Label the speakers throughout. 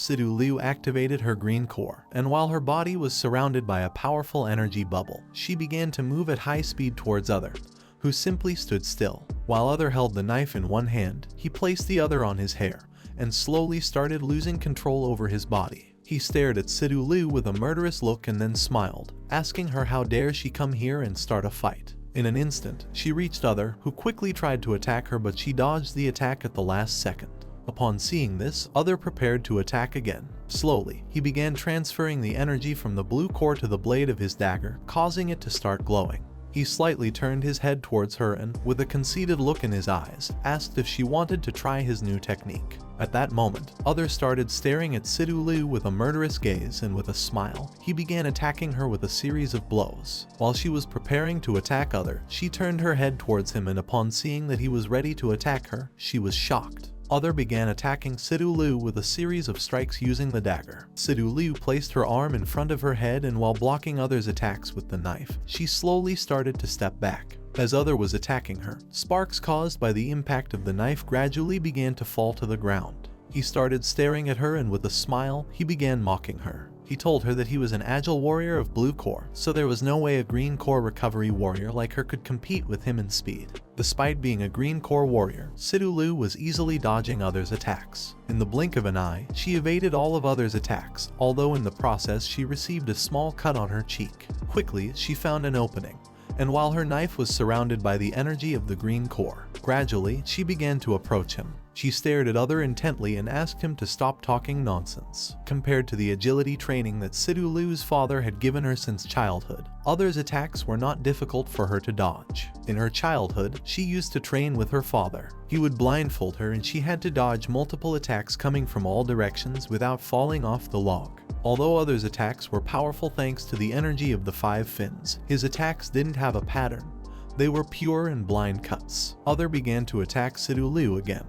Speaker 1: Sidul Liu activated her green core, and while her body was surrounded by a powerful energy bubble, she began to move at high speed towards Other, who simply stood still. While Other held the knife in one hand, he placed the other on his hair, and slowly started losing control over his body. He stared at Sidul Liu with a murderous look and then smiled, asking her how dare she come here and start a fight. In an instant, she reached Other, who quickly tried to attack her, but she dodged the attack at the last second. Upon seeing this, Other prepared to attack again. Slowly, he began transferring the energy from the blue core to the blade of his dagger, causing it to start glowing. He slightly turned his head towards her and, with a conceited look in his eyes, asked if she wanted to try his new technique. At that moment, Other started staring at Sidul Liu with a murderous gaze, and with a smile, he began attacking her with a series of blows. While she was preparing to attack Other, she turned her head towards him, and upon seeing that he was ready to attack her, she was shocked. Other began attacking Sidul Liu with a series of strikes using the dagger. Sidul Liu placed her arm in front of her head, and while blocking Other's attacks with the knife, she slowly started to step back. As Other was attacking her, sparks caused by the impact of the knife gradually began to fall to the ground. He started staring at her, and with a smile, he began mocking her. He told her that he was an agile warrior of blue core, so there was no way a green core recovery warrior like her could compete with him in speed. Despite being a green core warrior, Sidul Liu was easily dodging Other's attacks. In the blink of an eye, she evaded all of Other's attacks, although in the process she received a small cut on her cheek. Quickly, she found an opening, and while her knife was surrounded by the energy of the green core, gradually she began to approach him. She stared at Other intently and asked him to stop talking nonsense. Compared to the agility training that Sidul Liu's father had given her since childhood, Other's attacks were not difficult for her to dodge. In her childhood, she used to train with her father. He would blindfold her, and she had to dodge multiple attacks coming from all directions without falling off the log. Although Other's attacks were powerful thanks to the energy of the 5 fins, his attacks didn't have a pattern. They were pure and blind cuts. Other began to attack Sidul Liu again,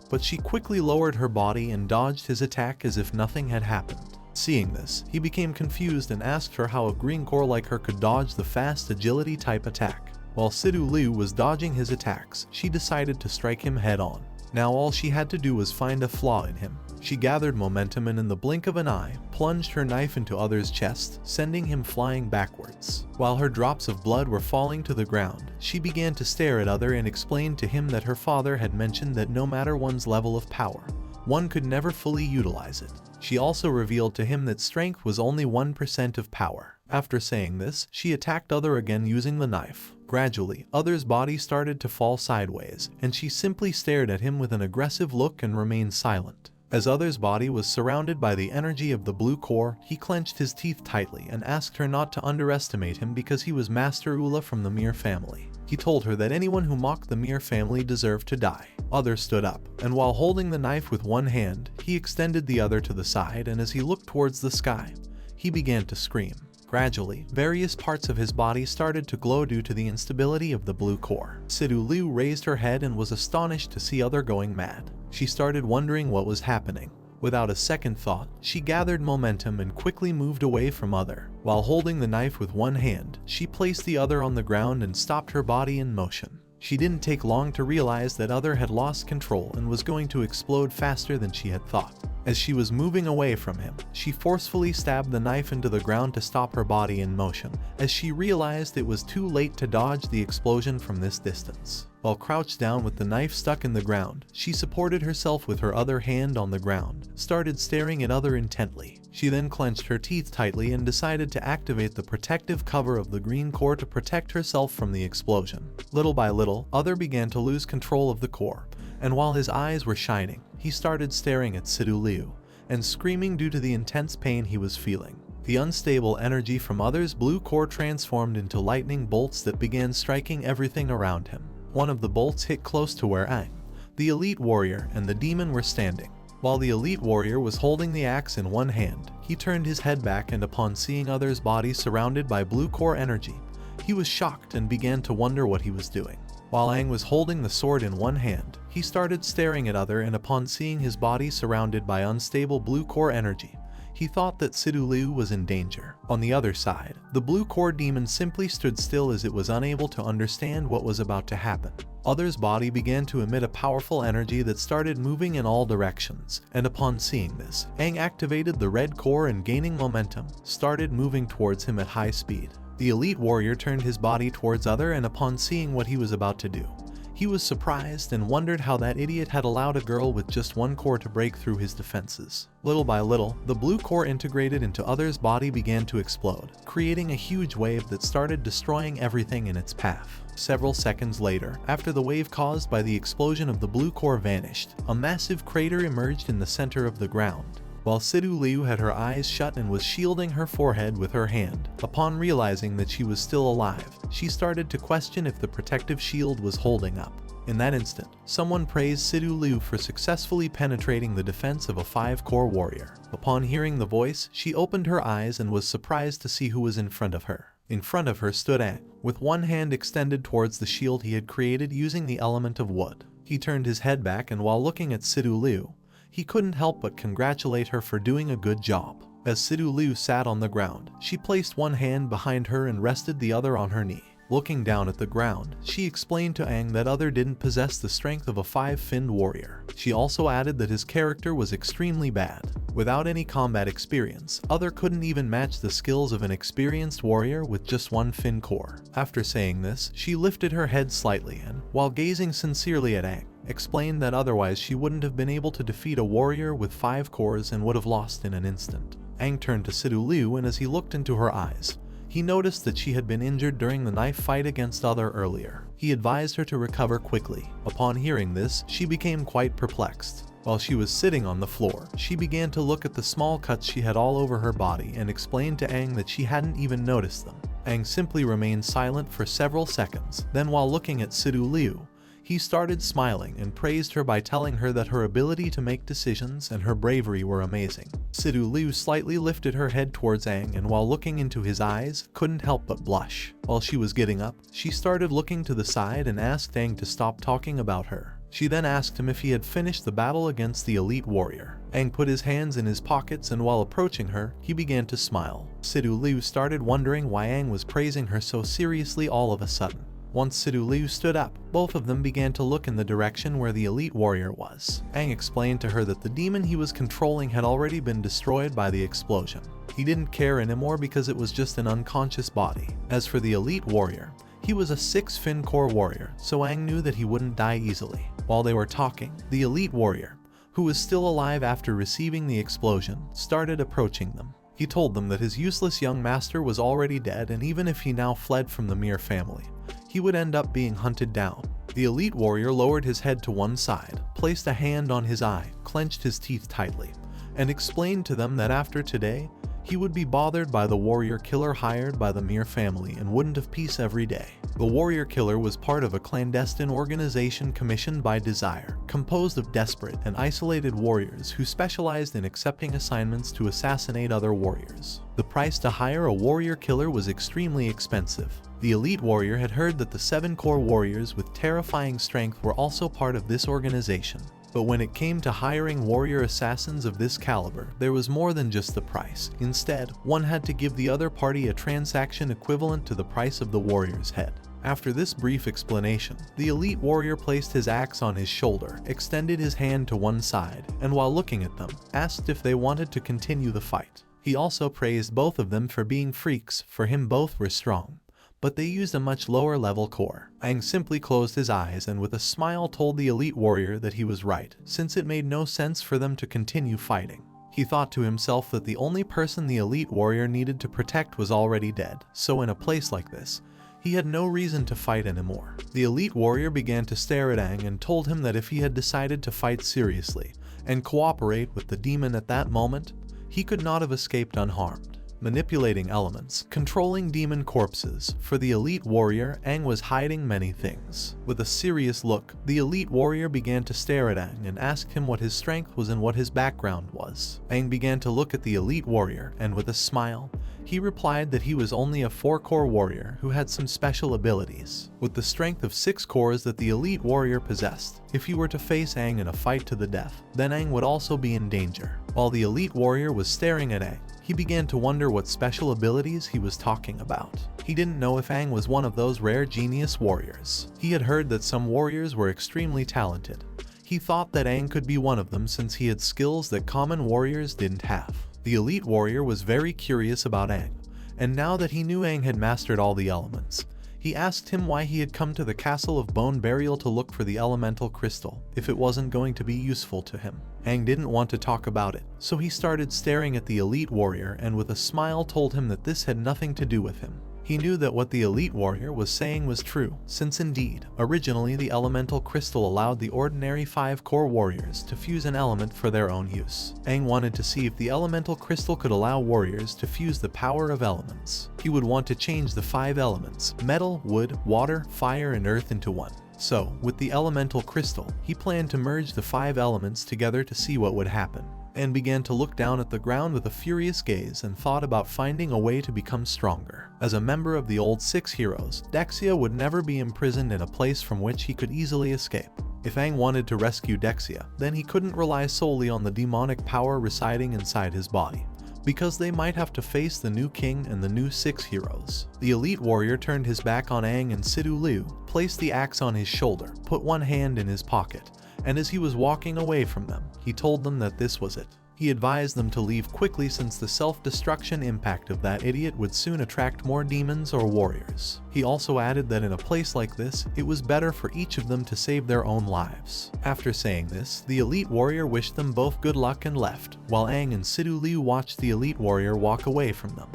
Speaker 1: but she quickly lowered her body and dodged his attack as if nothing had happened. Seeing this, he became confused and asked her how a green core like her could dodge the fast agility type attack. While Sidul Liu was dodging his attacks, she decided to strike him head on. Now all she had to do was find a flaw in him. She gathered momentum and in the blink of an eye, plunged her knife into Other's chest, sending him flying backwards. While her drops of blood were falling to the ground, she began to stare at Other and explained to him that her father had mentioned that no matter one's level of power, one could never fully utilize it. She also revealed to him that strength was only 1% of power. After saying this, she attacked Other again using the knife. Gradually, Other's body started to fall sideways, and she simply stared at him with an aggressive look and remained silent. As Other's body was surrounded by the energy of the blue core, he clenched his teeth tightly and asked her not to underestimate him because he was Master Ula from the Mir family. He told her that anyone who mocked the Mir family deserved to die. Other stood up, and while holding the knife with one hand, he extended the other to the side, and as he looked towards the sky, he began to scream. Gradually, various parts of his body started to glow due to the instability of the blue core. Sidul Liu raised her head and was astonished to see Other going mad. She started wondering what was happening. Without a second thought, she gathered momentum and quickly moved away from Other. While holding the knife with one hand, she placed the other on the ground and stopped her body in motion. She didn't take long to realize that Other had lost control and was going to explode faster than she had thought. As she was moving away from him, she forcefully stabbed the knife into the ground to stop her body in motion, as she realized it was too late to dodge the explosion from this distance. While crouched down with the knife stuck in the ground, she supported herself with her other hand on the ground, started staring at Other intently. She then clenched her teeth tightly and decided to activate the protective cover of the green core to protect herself from the explosion. Little by little, Other began to lose control of the core, and while his eyes were shining, he started staring at Sidul Liu and screaming due to the intense pain he was feeling. The unstable energy from Other's blue core transformed into lightning bolts that began striking everything around him. One of the bolts hit close to where Ang, the elite warrior, and the demon were standing. While the elite warrior was holding the axe in one hand, he turned his head back, and upon seeing Other's body surrounded by blue core energy, he was shocked and began to wonder what he was doing. While Ang was holding the sword in one hand, he started staring at Other, and upon seeing his body surrounded by unstable blue core energy, He thought that Sidul Liu was in danger. On the other side, the blue core demon simply stood still as it was unable to understand what was about to happen. Other's body began to emit a powerful energy that started moving in all directions, and upon seeing this, Ang activated the red core and gaining momentum, started moving towards him at high speed. The elite warrior turned his body towards Other, and upon seeing what he was about to do, he was surprised and wondered how that idiot had allowed a girl with just one core to break through his defenses. Little by little, the blue core integrated into Other's body began to explode, creating a huge wave that started destroying everything in its path. Several seconds later, after the wave caused by the explosion of the blue core vanished, a massive crater emerged in the center of the ground. While Sidul Liu had her eyes shut and was shielding her forehead with her hand, upon realizing that she was still alive, she started to question if the protective shield was holding up. In that instant, someone praised Sidul Liu for successfully penetrating the defense of a 5-core warrior. Upon hearing the voice, she opened her eyes and was surprised to see who was in front of her. In front of her stood Ang, with one hand extended towards the shield he had created using the element of wood. He turned his head back, and while looking at Sidul Liu, he couldn't help but congratulate her for doing a good job. As Sidul Liu sat on the ground, she placed one hand behind her and rested the other on her knee. Looking down at the ground, she explained to Ang that Other didn't possess the strength of a 5-finned warrior. She also added that his character was extremely bad. Without any combat experience, Other couldn't even match the skills of an experienced warrior with just one fin core. After saying this, she lifted her head slightly and, while gazing sincerely at Ang, explained that otherwise she wouldn't have been able to defeat a warrior with 5 cores and would have lost in an instant. Ang turned to Sidul Liu, and as he looked into her eyes, he noticed that she had been injured during the knife fight against Other earlier. He advised her to recover quickly. Upon hearing this, she became quite perplexed. While she was sitting on the floor, she began to look at the small cuts she had all over her body and explained to Ang that she hadn't even noticed them. Ang simply remained silent for several seconds. Then, while looking at Sidul Liu, he started smiling and praised her by telling her that her ability to make decisions and her bravery were amazing. Sidul Liu slightly lifted her head towards Ang, and while looking into his eyes, couldn't help but blush. While she was getting up, she started looking to the side and asked Ang to stop talking about her. She then asked him if he had finished the battle against the elite warrior. Ang put his hands in his pockets, and while approaching her, he began to smile. Sidul Liu started wondering why Ang was praising her so seriously all of a sudden. Once Sidul Liu stood up, both of them began to look in the direction where the elite warrior was. Ang explained to her that the demon he was controlling had already been destroyed by the explosion. He didn't care anymore because it was just an unconscious body. As for the elite warrior, he was a 6-fin core warrior, so Ang knew that he wouldn't die easily. While they were talking, the elite warrior, who was still alive after receiving the explosion, started approaching them. He told them that his useless young master was already dead, and even if he now fled from the Mir family, he would end up being hunted down. The elite warrior lowered his head to one side, placed a hand on his eye, clenched his teeth tightly, and explained to them that after today, he would be bothered by the warrior killer hired by the Mir family and wouldn't have peace every day. The warrior killer was part of a clandestine organization commissioned by Desire, composed of desperate and isolated warriors who specialized in accepting assignments to assassinate other warriors. The price to hire a warrior killer was extremely expensive. The elite warrior had heard that the 7-core warriors with terrifying strength were also part of this organization. But when it came to hiring warrior assassins of this caliber, there was more than just the price. Instead, one had to give the other party a transaction equivalent to the price of the warrior's head. After this brief explanation, the elite warrior placed his axe on his shoulder, extended his hand to one side, and while looking at them, asked if they wanted to continue the fight. He also praised both of them for being freaks. For him, both were strong, but they used a much lower level core. Ang simply closed his eyes and with a smile told the elite warrior that he was right, since it made no sense for them to continue fighting. He thought to himself that the only person the elite warrior needed to protect was already dead, so in a place like this, he had no reason to fight anymore. The elite warrior began to stare at Ang and told him that if he had decided to fight seriously and cooperate with the demon at that moment, he could not have escaped unharmed. Manipulating elements, controlling demon corpses. For the elite warrior, Ang was hiding many things. With a serious look, the elite warrior began to stare at Ang and asked him what his strength was and what his background was. Ang began to look at the elite warrior, and with a smile, He replied that he was only a 4-core warrior who had some special abilities, with the strength of 6 cores that the elite warrior possessed. If he were to face Ang in a fight to the death, then Ang would also be in danger. While the elite warrior was staring at Ang, he began to wonder what special abilities he was talking about. He didn't know if Ang was one of those rare genius warriors. He had heard that some warriors were extremely talented. He thought that Ang could be one of them since he had skills that common warriors didn't have. The elite warrior was very curious about Ang, and now that he knew Ang had mastered all the elements, he asked him why he had come to the Castle of Bone Burial to look for the elemental crystal, if it wasn't going to be useful to him. Ang didn't want to talk about it, so he started staring at the elite warrior and with a smile told him that this had nothing to do with him. He knew that what the elite warrior was saying was true, since indeed, originally the elemental crystal allowed the ordinary 5-core warriors to fuse an element for their own use. Ang wanted to see if the elemental crystal could allow warriors to fuse the power of elements. He would want to change the 5 elements, metal, wood, water, fire, and earth into one. So, with the elemental crystal, he planned to merge the 5 elements together to see what would happen, and began to look down at the ground with a furious gaze and thought about finding a way to become stronger. As a member of the old 6 heroes, Dexia would never be imprisoned in a place from which he could easily escape. If Ang wanted to rescue Dexia, then he couldn't rely solely on the demonic power residing inside his body, because they might have to face the new king and the new 6 heroes. The elite warrior turned his back on Ang and Sidul Liu, placed the axe on his shoulder, put one hand in his pocket, and as he was walking away from them, he told them that this was it. He advised them to leave quickly since the self-destruction impact of that idiot would soon attract more demons or warriors. He also added that in a place like this, it was better for each of them to save their own lives. After saying this, the elite warrior wished them both good luck and left, while Ang and Sidul Liu watched the elite warrior walk away from them.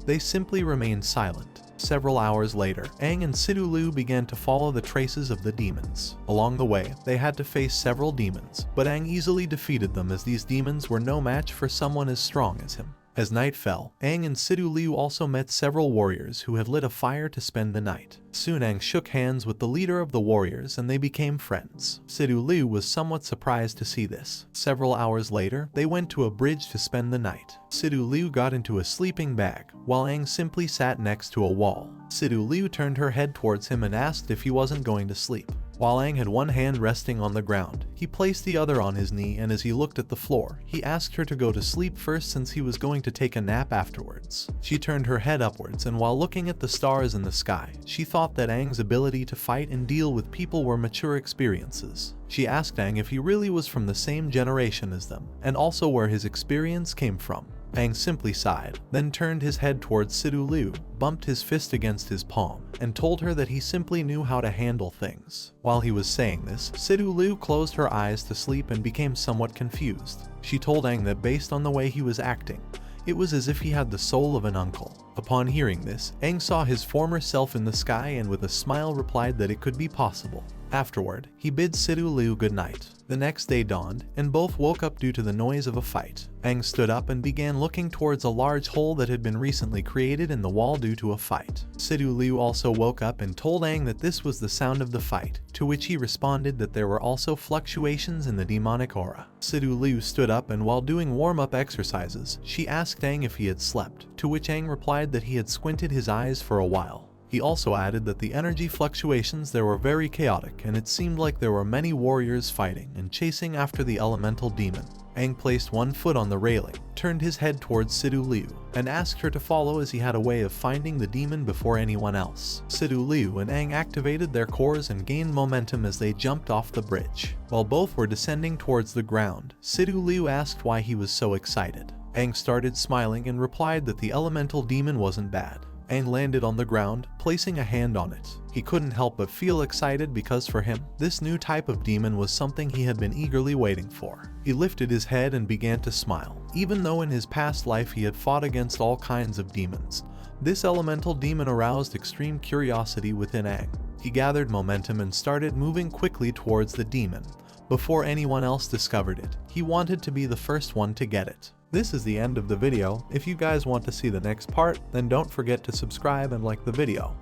Speaker 1: They simply remained silent. Several hours later, Ang and Sidul Liu began to follow the traces of the demons. Along the way, they had to face several demons, but Ang easily defeated them as these demons were no match for someone as strong as him. As night fell, Ang and Sidul Liu also met several warriors who had lit a fire to spend the night. Soon Ang shook hands with the leader of the warriors and they became friends. Sidul Liu was somewhat surprised to see this. Several hours later, they went to a bridge to spend the night. Sidul Liu got into a sleeping bag, while Ang simply sat next to a wall. Sidul Liu turned her head towards him and asked if he wasn't going to sleep. While Ang had one hand resting on the ground, he placed the other on his knee, and as he looked at the floor, he asked her to go to sleep first since he was going to take a nap afterwards. She turned her head upwards, and while looking at the stars in the sky, she thought that Ang's ability to fight and deal with people were mature experiences. She asked Ang if he really was from the same generation as them, and also where his experience came from. Ang simply sighed, then turned his head towards Sidul Liu, bumped his fist against his palm, and told her that he simply knew how to handle things. While he was saying this, Sidul Liu closed her eyes to sleep and became somewhat confused. She told Ang that based on the way he was acting, it was as if he had the soul of an uncle. Upon hearing this, Ang saw his former self in the sky and with a smile replied that it could be possible. Afterward, he bid Sidul Liu good night. The next day dawned, and both woke up due to the noise of a fight. Ang stood up and began looking towards a large hole that had been recently created in the wall due to a fight. Sidul Liu also woke up and told Ang that this was the sound of the fight, to which he responded that there were also fluctuations in the demonic aura. Sidul Liu stood up and while doing warm-up exercises, she asked Ang if he had slept, to which Ang replied that he had squinted his eyes for a while. He also added that the energy fluctuations there were very chaotic and it seemed like there were many warriors fighting and chasing after the elemental demon. Ang placed one foot on the railing, turned his head towards Sidul Liu, and asked her to follow as he had a way of finding the demon before anyone else. Sidul Liu and Ang activated their cores and gained momentum as they jumped off the bridge. While both were descending towards the ground, Sidul Liu asked why he was so excited. Ang started smiling and replied that the elemental demon wasn't bad. Ang landed on the ground, placing a hand on it. He couldn't help but feel excited because for him, this new type of demon was something he had been eagerly waiting for. He lifted his head and began to smile. Even though in his past life he had fought against all kinds of demons, this elemental demon aroused extreme curiosity within Ang. He gathered momentum and started moving quickly towards the demon. Before anyone else discovered it, he wanted to be the first one to get it. This is the end of the video. If you guys want to see the next part, then don't forget to subscribe and like the video.